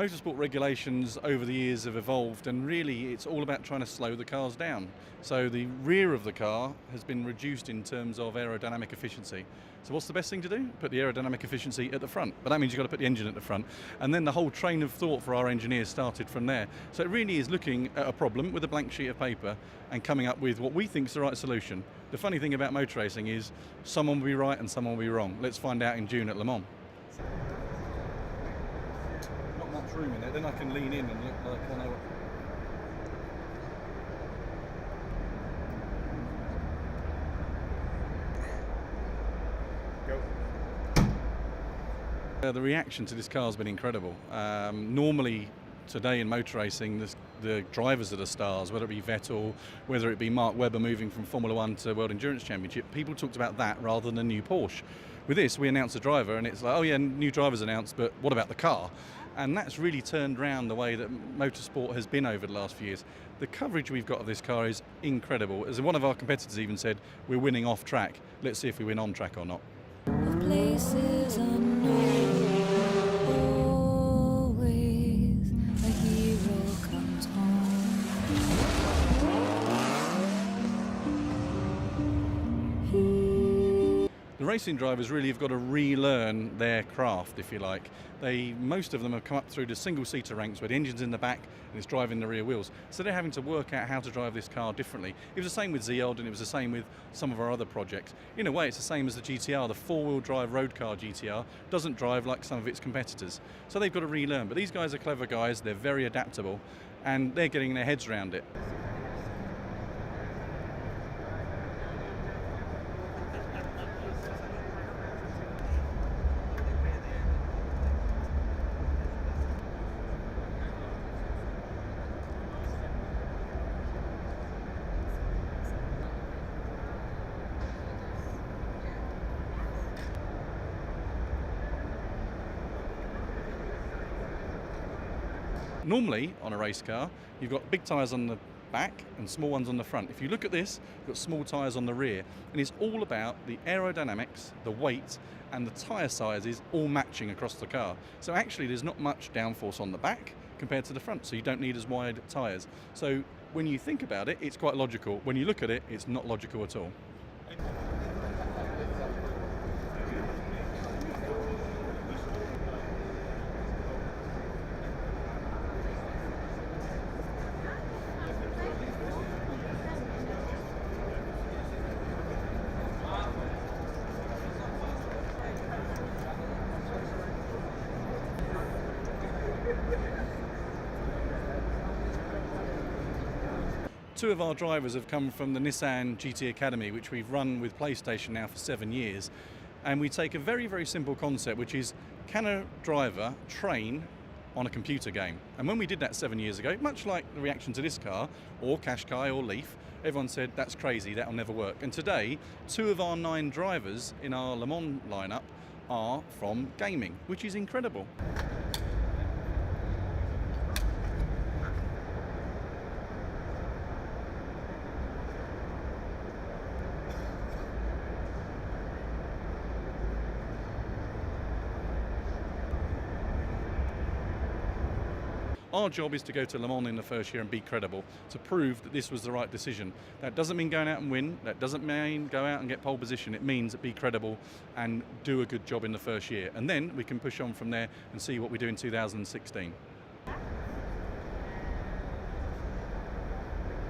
Motorsport regulations over the years have evolved, and really it's all about trying to slow the cars down. So the rear of the car has been reduced in terms of aerodynamic efficiency. So what's the best thing to do? Put the aerodynamic efficiency at the front, but that means you've got to put the engine at the front. And then the whole train of thought for our engineers started from there. So it really is looking at a problem with a blank sheet of paper and coming up with what we think is the right solution. The funny thing about motor racing is someone will be right and someone will be wrong. Let's find out in June at Le Mans. Not much room in it, then I can lean in and look like I know what. The reaction to this car has been incredible. Normally today in motor racing, the drivers are the stars, whether it be Vettel, whether it be Mark Webber moving from Formula 1 to World Endurance Championship. People talked about that rather than a new Porsche. With this, we announce a driver and it's like, oh yeah, new driver's announced, but what about the car? And that's really turned around the way that motorsport has been over the last few years. The coverage we've got of this car is incredible. As one of our competitors even said, we're winning off track. Let's see if we win on track or not. Of places unknown, always a hero comes home. The racing drivers really have got to relearn their craft, if you like. Most of them have come up through the single-seater ranks where the engine's in the back and it's driving the rear wheels. So they're having to work out how to drive this car differently. It was the same with Zield and it was the same with some of our other projects. In a way, it's the same as the GT-R. The four-wheel drive road car GT-R doesn't drive like some of its competitors. So they've got to relearn. But these guys are clever guys, they're very adaptable, and they're getting their heads around it. Normally, on a race car, you've got big tyres on the back and small ones on the front. If you look at this, you've got small tyres on the rear. And it's all about the aerodynamics, the weight, and the tyre sizes all matching across the car. So actually, there's not much downforce on the back compared to the front, so you don't need as wide tyres. So when you think about it, it's quite logical. When you look at it, it's not logical at all. Two of our drivers have come from the Nissan GT Academy, which we've run with PlayStation now for 7 years. And we take a very, very simple concept, which is, can a driver train on a computer game? And when we did that 7 years ago, much like the reaction to this car, or Qashqai or Leaf, everyone said, that's crazy, that'll never work. And today, 2 of our 9 drivers in our Le Mans lineup are from gaming, which is incredible. Our job is to go to Le Mans in the first year and be credible, to prove that this was the right decision. That doesn't mean going out and win, that doesn't mean go out and get pole position, it means be credible and do a good job in the first year. And then we can push on from there and see what we do in 2016.